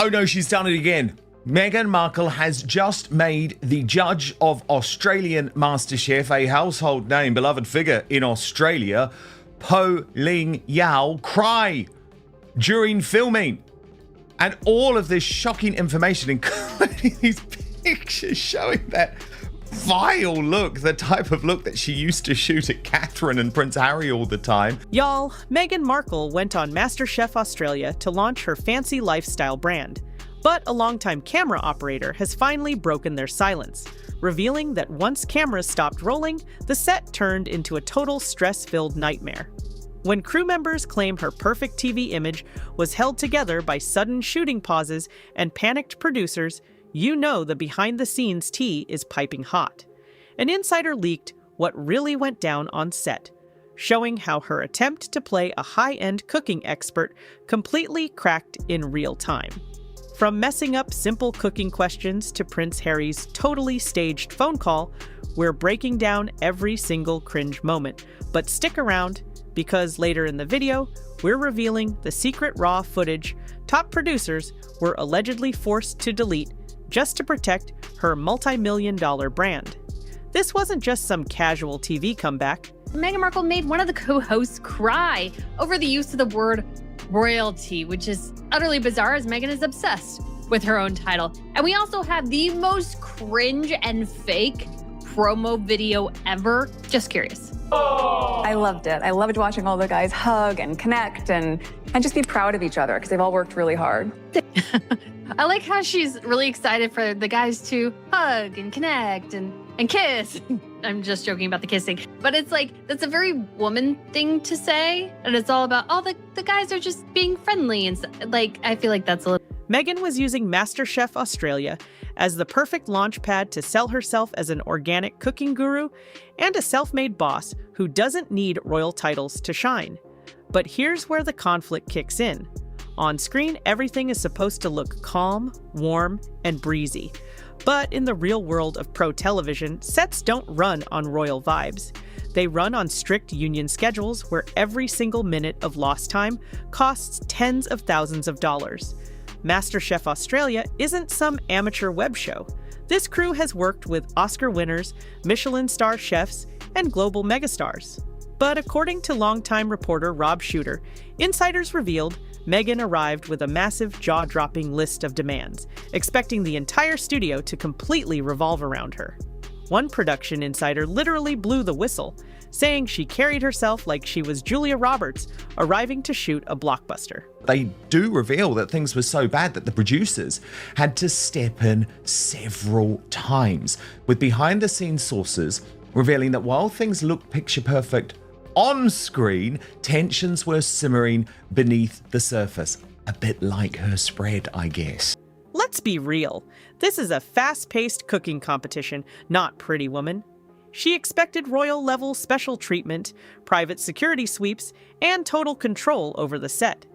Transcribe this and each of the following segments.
Oh no, she's done it again. Meghan Markle has just made the judge of Australian MasterChef, a household name, beloved figure in Australia, Poh Ling Yeow, cry during filming. And all of this shocking information, including these pictures showing that vile look, the type of look that she used to shoot at Catherine and Prince Harry all the time. Y'all, Meghan Markle went on MasterChef Australia to launch her fancy lifestyle brand. But a longtime camera operator has finally broken their silence, revealing that once cameras stopped rolling, the set turned into a total stress-filled nightmare. When crew members claim her perfect TV image was held together by sudden shooting pauses and panicked producers, you know the behind-the-scenes tea is piping hot. An insider leaked what really went down on set, showing how her attempt to play a high-end cooking expert completely cracked in real time. From messing up simple cooking questions to Prince Harry's totally staged phone call, we're breaking down every single cringe moment. But stick around, because later in the video, we're revealing the secret raw footage top producers were allegedly forced to delete just to protect her multi-million-dollar brand. This wasn't just some casual TV comeback. Meghan Markle made one of the co-hosts cry over the use of the word royalty, which is utterly bizarre as Meghan is obsessed with her own title. And we also have the most cringe and fake promo video ever. Just curious. I loved it. I loved watching all the guys hug and connect and just be proud of each other because they've all worked really hard. I like how she's really excited for the guys to hug and connect and kiss. I'm just joking about the kissing. But it's like, that's a very woman thing to say. And it's all about, oh, the guys are just being friendly. And like, I feel like that's a little... Meghan was using MasterChef Australia as the perfect launchpad to sell herself as an organic cooking guru and a self-made boss who doesn't need royal titles to shine. But here's where the conflict kicks in. On screen, everything is supposed to look calm, warm, and breezy. But in the real world of pro television, sets don't run on royal vibes. They run on strict union schedules where every single minute of lost time costs tens of thousands of dollars. MasterChef Australia isn't some amateur web show. This crew has worked with Oscar winners, Michelin star chefs, and global megastars. But according to longtime reporter Rob Shooter, insiders revealed Meghan arrived with a massive jaw-dropping list of demands, expecting the entire studio to completely revolve around her. One production insider literally blew the whistle, saying she carried herself like she was Julia Roberts arriving to shoot a blockbuster. They do reveal that things were so bad that the producers had to step in several times, with behind-the-scenes sources revealing that while things looked picture-perfect on screen, tensions were simmering beneath the surface. A bit like her spread, I guess. Let's be real. This is a fast-paced cooking competition, not Pretty Woman. She expected royal-level special treatment, private security sweeps, and total control over the set.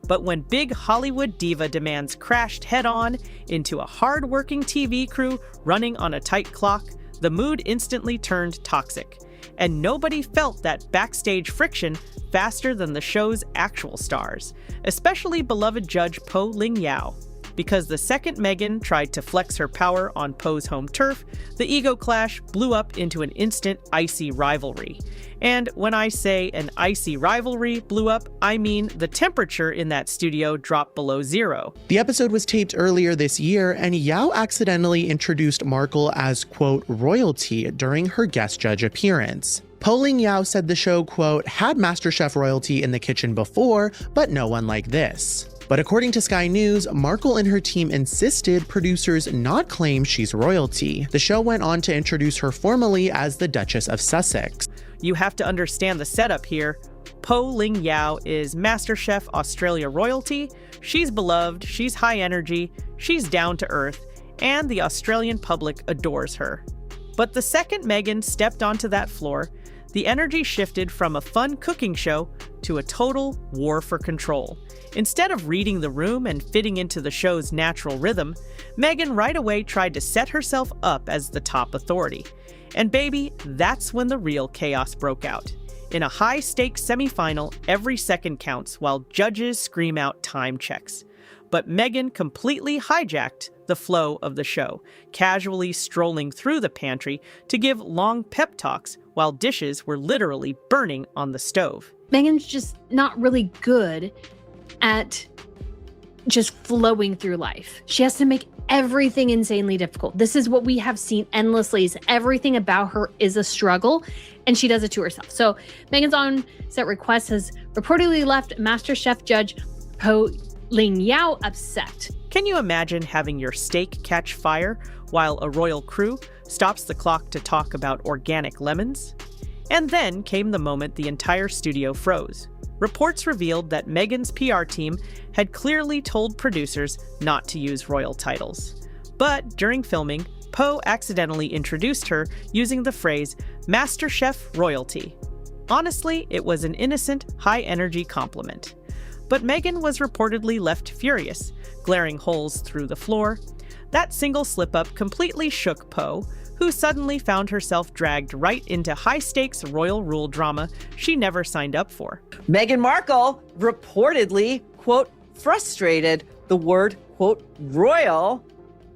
But when big Hollywood diva demands crashed head-on into a hard-working TV crew running on a tight clock, the mood instantly turned toxic. And nobody felt that backstage friction faster than the show's actual stars, especially beloved judge Poh Ling Yeow. Because the second Meghan tried to flex her power on Poh's home turf, the ego clash blew up into an instant icy rivalry. And when I say an icy rivalry blew up, I mean the temperature in that studio dropped below zero. The episode was taped earlier this year, and Yeow accidentally introduced Markle as, quote, royalty during her guest judge appearance. Poh Ling Yeow said the show, quote, had MasterChef royalty in the kitchen before, but no one like this. But according to Sky News, Markle and her team insisted producers not claim she's royalty. The show went on to introduce her formally as the Duchess of Sussex. You have to understand the setup here. Poh Ling Yeow is MasterChef Australia royalty. She's beloved, she's high energy, she's down to earth, and the Australian public adores her. But the second Meghan stepped onto that floor, the energy shifted from a fun cooking show to a total war for control. Instead of reading the room and fitting into the show's natural rhythm, Meghan right away tried to set herself up as the top authority. And baby, that's when the real chaos broke out. In a high-stakes semifinal, every second counts while judges scream out time checks. but Meghan completely hijacked the flow of the show, casually strolling through the pantry to give long pep talks while dishes were literally burning on the stove. Meghan's just not really good at just flowing through life. She has to make everything insanely difficult. This is what we have seen endlessly. Everything about her is a struggle, and she does it to herself. So Meghan's on-set request has reportedly left MasterChef judge Poh Ling Yeow upset. Can you imagine having your steak catch fire while a royal crew stops the clock to talk about organic lemons? And then came the moment the entire studio froze. Reports revealed that Meghan's PR team had clearly told producers not to use royal titles. But during filming, Poh accidentally introduced her using the phrase MasterChef royalty. Honestly, it was an innocent, high-energy compliment. But Meghan was reportedly left furious, glaring holes through the floor. That single slip-up completely shook Poh, who suddenly found herself dragged right into high-stakes royal rule drama she never signed up for. Meghan Markle reportedly, quote, frustrated. The word, quote, royal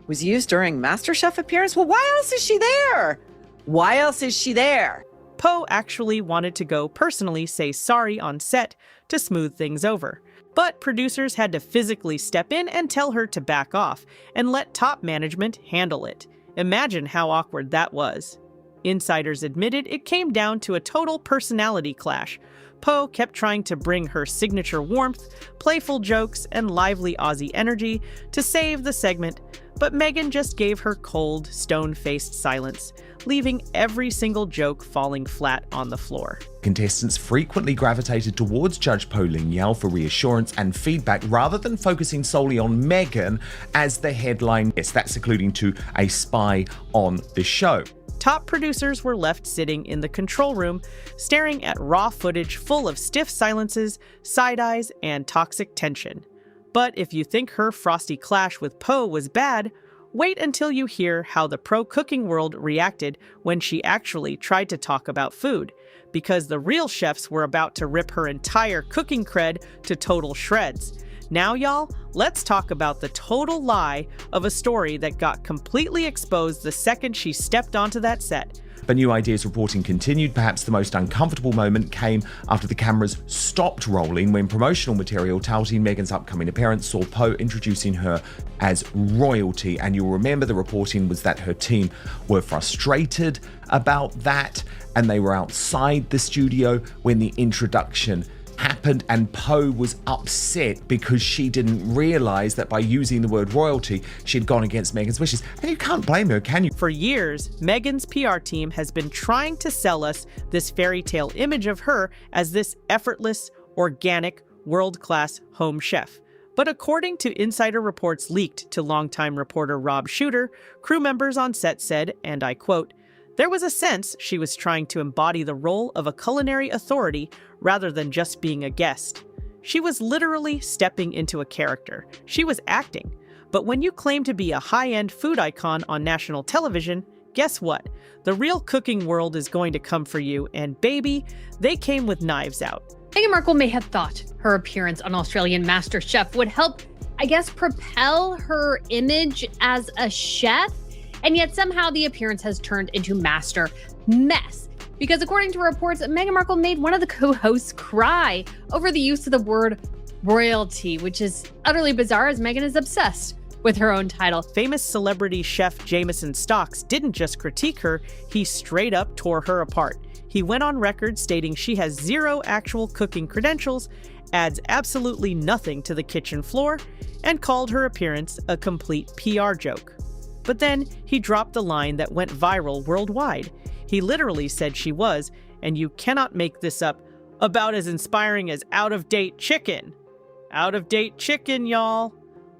was used during MasterChef appearance. Well, why else is she there? Why else is she there? Poh actually wanted to go personally say sorry on set to smooth things over. But producers had to physically step in and tell her to back off and let top management handle it. Imagine how awkward that was. Insiders admitted it came down to a total personality clash. Poh kept trying to bring her signature warmth, playful jokes, and lively Aussie energy to save the segment, but Meghan just gave her cold, stone-faced silence, leaving every single joke falling flat on the floor. Contestants frequently gravitated towards Judge Poh Ling Yeow for reassurance and feedback rather than focusing solely on Meghan as the headline guest. That's according to a spy on the show. Top producers were left sitting in the control room, staring at raw footage full of stiff silences, side eyes, and toxic tension. But if you think her frosty clash with Poh was bad, wait until you hear how the pro-cooking world reacted when she actually tried to talk about food, because the real chefs were about to rip her entire cooking cred to total shreds. Now, y'all, let's talk about the total lie of a story that got completely exposed the second she stepped onto that set. But New Ideas reporting continued. Perhaps the most uncomfortable moment came after the cameras stopped rolling when promotional material touting Meghan's upcoming appearance saw Poh introducing her as royalty. And you'll remember the reporting was that her team were frustrated about that, and they were outside the studio when the introduction happened, and Poh was upset because she didn't realize that by using the word royalty, she'd gone against Meghan's wishes. And you can't blame her, can you? For years, Meghan's PR team has been trying to sell us this fairy tale image of her as this effortless, organic, world-class home chef. But according to insider reports leaked to longtime reporter Rob Shooter, crew members on set said, and I quote, "There was a sense she was trying to embody the role of a culinary authority rather than just being a guest. She was literally stepping into a character. She was acting. But when you claim to be a high-end food icon on national television, guess what? The real cooking world is going to come for you, and baby, they came with knives out." Meghan Markle may have thought her appearance on Australian MasterChef would help, I guess, propel her image as a chef. And yet somehow the appearance has turned into master mess. Because according to reports, Meghan Markle made one of the co-hosts cry over the use of the word royalty, which is utterly bizarre as Meghan is obsessed with her own title. Famous celebrity chef Jameson Stocks didn't just critique her, he straight up tore her apart. He went on record stating she has zero actual cooking credentials, adds absolutely nothing to the kitchen floor, and called her appearance a complete PR joke. But then he dropped the line that went viral worldwide. He literally said she was, and you cannot make this up, about as inspiring as out-of-date chicken. Out-of-date chicken, y'all.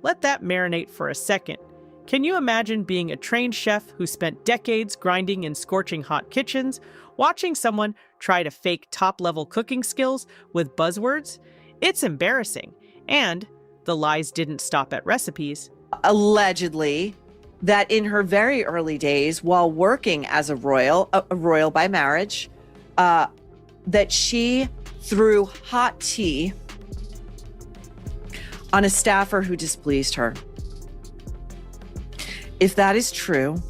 Let that marinate for a second. Can you imagine being a trained chef who spent decades grinding in scorching hot kitchens, watching someone try to fake top-level cooking skills with buzzwords? It's embarrassing. And the lies didn't stop at recipes. Allegedly, that in her very early days, while working as a royal by marriage, that she threw hot tea on a staffer who displeased her. If that is true,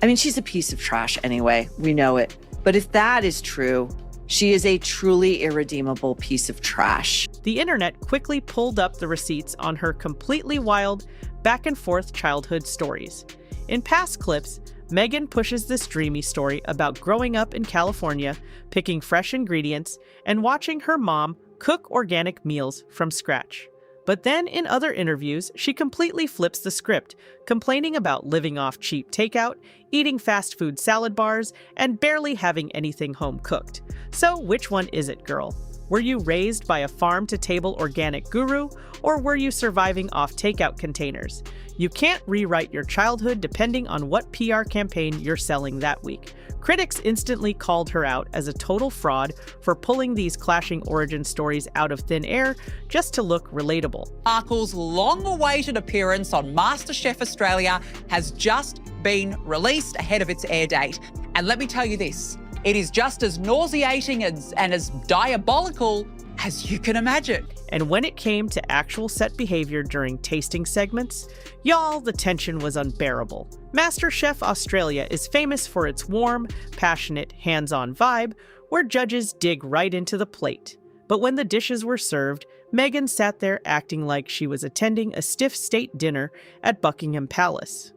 I mean, she's a piece of trash anyway. We know it. But if that is true, she is a truly irredeemable piece of trash. The internet quickly pulled up the receipts on her completely wild, back-and-forth childhood stories. In past clips, Meghan pushes this dreamy story about growing up in California, picking fresh ingredients, and watching her mom cook organic meals from scratch. But then in other interviews, she completely flips the script, complaining about living off cheap takeout, eating fast food salad bars, and barely having anything home cooked. So which one is it, girl? Were you raised by a farm-to-table organic guru, or were you surviving off takeout containers? You can't rewrite your childhood depending on what PR campaign you're selling that week. Critics instantly called her out as a total fraud for pulling these clashing origin stories out of thin air just to look relatable. Markle's long-awaited appearance on MasterChef Australia has just been released ahead of its air date. And let me tell you this, it is just as nauseating and as diabolical as you can imagine. And when it came to actual set behavior during tasting segments, y'all, the tension was unbearable. MasterChef Australia is famous for its warm, passionate, hands-on vibe, where judges dig right into the plate. But when the dishes were served, Meghan sat there acting like she was attending a stiff state dinner at Buckingham Palace.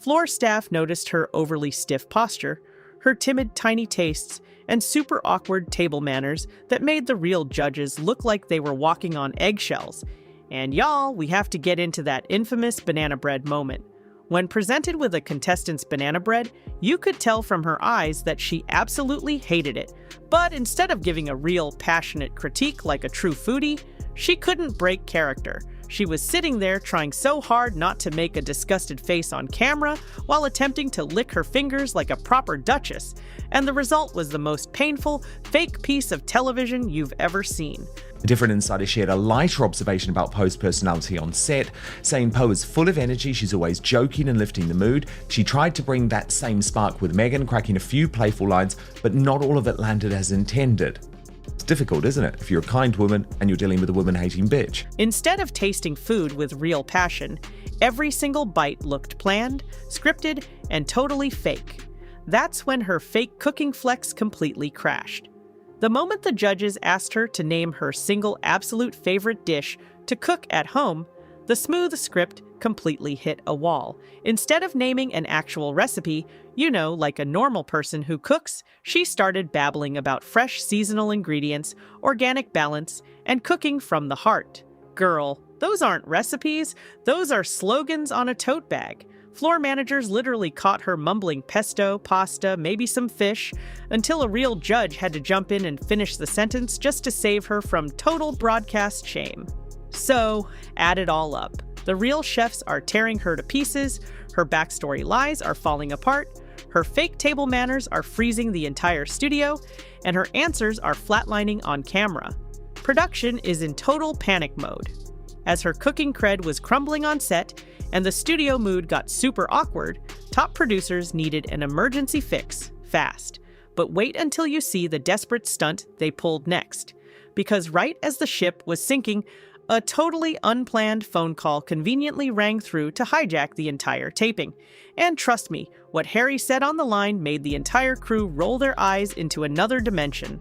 Floor staff noticed her overly stiff posture, her timid, tiny tastes, and super awkward table manners that made the real judges look like they were walking on eggshells. And y'all, we have to get into that infamous banana bread moment. When presented with a contestant's banana bread, you could tell from her eyes that she absolutely hated it. But instead of giving a real, passionate critique like a true foodie, she couldn't break character. She was sitting there trying so hard not to make a disgusted face on camera while attempting to lick her fingers like a proper Duchess, and the result was the most painful, fake piece of television you've ever seen. A different insider shared a lighter observation about Poh's personality on set, saying Poh is full of energy, she's always joking and lifting the mood. She tried to bring that same spark with Meghan, cracking a few playful lines, but not all of it landed as intended. It's difficult, isn't it, if you're a kind woman and you're dealing with a woman-hating bitch? Instead of tasting food with real passion, every single bite looked planned, scripted, and totally fake. That's when her fake cooking flex completely crashed. The moment the judges asked her to name her single absolute favorite dish to cook at home, the smooth script completely hit a wall. Instead of naming an actual recipe, like a normal person who cooks, she started babbling about fresh seasonal ingredients, organic balance, and cooking from the heart. Girl, those aren't recipes, those are slogans on a tote bag. Floor managers literally caught her mumbling pesto, pasta, maybe some fish, until a real judge had to jump in and finish the sentence just to save her from total broadcast shame. So, add it all up. The real chefs are tearing her to pieces, her backstory lies are falling apart, her fake table manners are freezing the entire studio, and her answers are flatlining on camera. Production is in total panic mode. As her cooking cred was crumbling on set, and the studio mood got super awkward, top producers needed an emergency fix, fast. But wait until you see the desperate stunt they pulled next. Because right as the ship was sinking, a totally unplanned phone call conveniently rang through to hijack the entire taping. And trust me, what Harry said on the line made the entire crew roll their eyes into another dimension.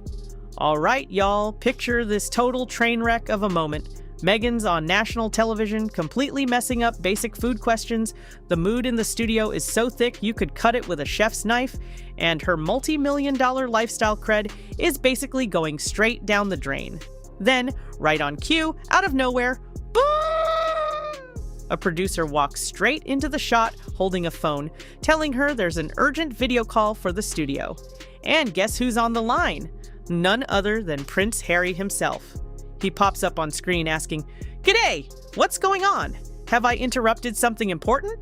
All right, y'all, picture this total train wreck of a moment. Meghan's on national television, completely messing up basic food questions. The mood in the studio is so thick you could cut it with a chef's knife, and her multi-million-dollar lifestyle cred is basically going straight down the drain. Then, right on cue, out of nowhere, boom! A producer walks straight into the shot holding a phone, telling her there's an urgent video call for the studio. And guess who's on the line? None other than Prince Harry himself. He pops up on screen asking, "G'day, what's going on? Have I interrupted something important?"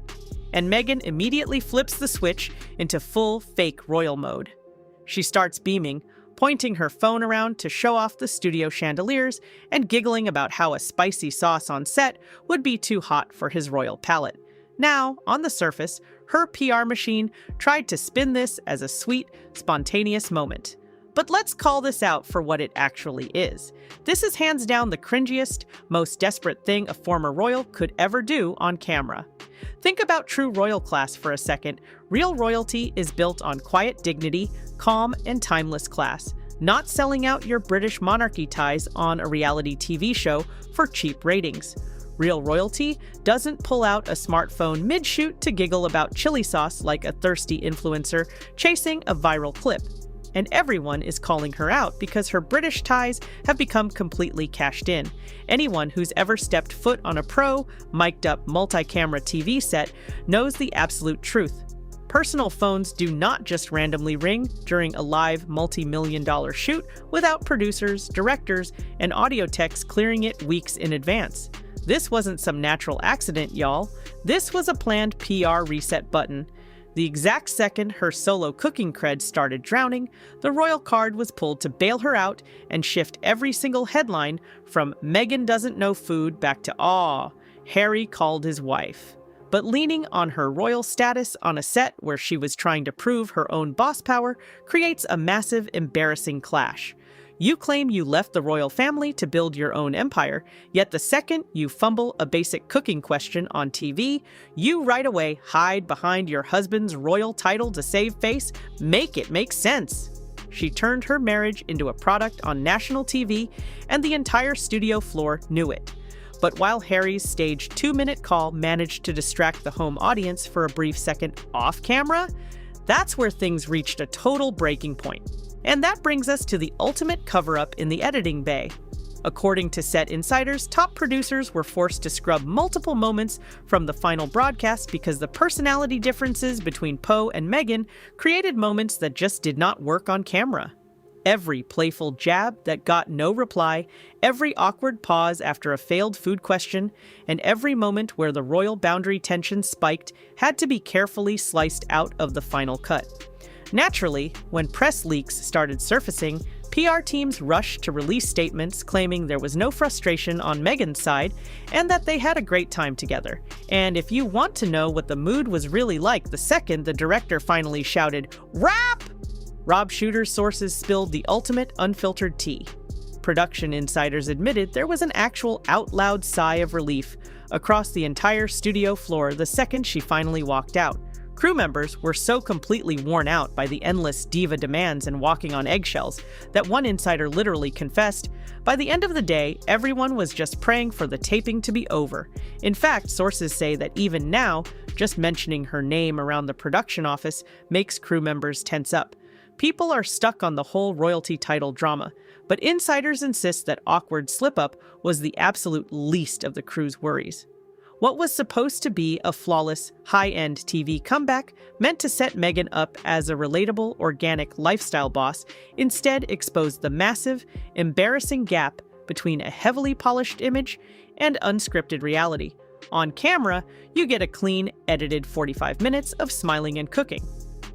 And Meghan immediately flips the switch into full fake royal mode. She starts beaming, pointing her phone around to show off the studio chandeliers and giggling about how a spicy sauce on set would be too hot for his royal palate. Now, on the surface, her PR machine tried to spin this as a sweet, spontaneous moment. But let's call this out for what it actually is. This is hands down the cringiest, most desperate thing a former royal could ever do on camera. Think about true royal class for a second. Real royalty is built on quiet dignity, calm, and timeless class, not selling out your British monarchy ties on a reality TV show for cheap ratings. Real royalty doesn't pull out a smartphone mid-shoot to giggle about chili sauce like a thirsty influencer chasing a viral clip. And everyone is calling her out because her British ties have become completely cashed in. Anyone who's ever stepped foot on a mic'd-up multi-camera TV set knows the absolute truth. Personal phones do not just randomly ring during a live multi-million-dollar shoot without producers, directors, and audio techs clearing it weeks in advance. This wasn't some natural accident, y'all. This was a planned PR reset button. The exact second her solo cooking cred started drowning, the royal card was pulled to bail her out and shift every single headline from "Meghan doesn't know food" back to "Aw, Harry called his wife." But leaning on her royal status on a set where she was trying to prove her own boss power creates a massive, embarrassing clash. You claim you left the royal family to build your own empire, yet the second you fumble a basic cooking question on TV, you right away hide behind your husband's royal title to save face. Make it make sense. She turned her marriage into a product on national TV, and the entire studio floor knew it. But while Harry's staged 2-minute call managed to distract the home audience for a brief second off camera, that's where things reached a total breaking point. And that brings us to the ultimate cover-up in the editing bay. According to set insiders, top producers were forced to scrub multiple moments from the final broadcast because the personality differences between Poh and Meghan created moments that just did not work on camera. Every playful jab that got no reply, every awkward pause after a failed food question, and every moment where the royal boundary tension spiked had to be carefully sliced out of the final cut. Naturally, when press leaks started surfacing, PR teams rushed to release statements claiming there was no frustration on Meghan's side and that they had a great time together. And if you want to know what the mood was really like the second the director finally shouted, "Wrap!" Rob Shooter's sources spilled the ultimate unfiltered tea. Production insiders admitted there was an actual out-loud sigh of relief across the entire studio floor the second she finally walked out. Crew members were so completely worn out by the endless diva demands and walking on eggshells that one insider literally confessed, by the end of the day, everyone was just praying for the taping to be over. In fact, sources say that even now, just mentioning her name around the production office makes crew members tense up. People are stuck on the whole royalty title drama, but insiders insist that awkward slip-up was the absolute least of the crew's worries. What was supposed to be a flawless, high-end TV comeback meant to set Meghan up as a relatable, organic lifestyle boss instead exposed the massive, embarrassing gap between a heavily polished image and unscripted reality. On camera, you get a clean, edited 45 minutes of smiling and cooking.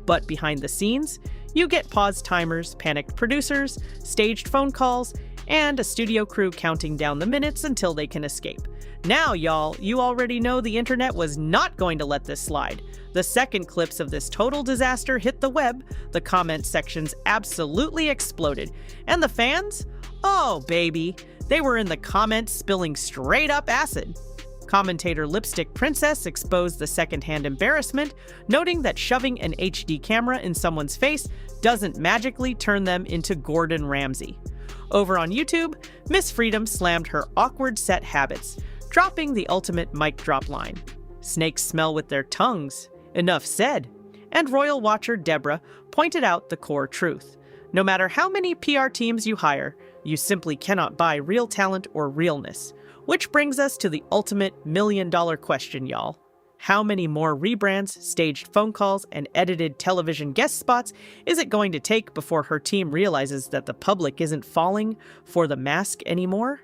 But behind the scenes, you get paused timers, panicked producers, staged phone calls, and a studio crew counting down the minutes until they can escape. Now, y'all, you already know the internet was not going to let this slide. The second clips of this total disaster hit the web, the comment sections absolutely exploded. And the fans? Oh, baby. They were in the comments spilling straight up acid. Commentator Lipstick Princess exposed the secondhand embarrassment, noting that shoving an HD camera in someone's face doesn't magically turn them into Gordon Ramsay. Over on YouTube, Miss Freedom slammed her awkward set habits, dropping the ultimate mic drop line. Snakes smell with their tongues. Enough said. And royal watcher Deborah pointed out the core truth. No matter how many PR teams you hire, you simply cannot buy real talent or realness. Which brings us to the ultimate million-dollar question, y'all. How many more rebrands, staged phone calls, and edited television guest spots is it going to take before her team realizes that the public isn't falling for the mask anymore?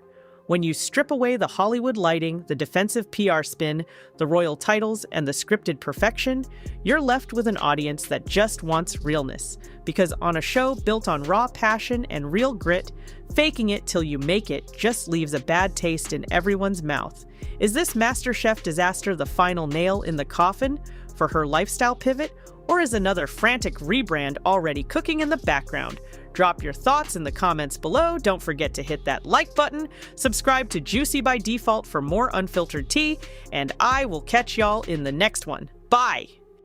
When you strip away the Hollywood lighting, the defensive PR spin, the royal titles, and the scripted perfection, you're left with an audience that just wants realness. Because on a show built on raw passion and real grit, faking it till you make it just leaves a bad taste in everyone's mouth. Is this MasterChef disaster the final nail in the coffin for her lifestyle pivot? Or is another frantic rebrand already cooking in the background? Drop your thoughts in the comments below. Don't forget to hit that like button. Subscribe to Juicy by Default for more unfiltered tea. And I will catch y'all in the next one. Bye!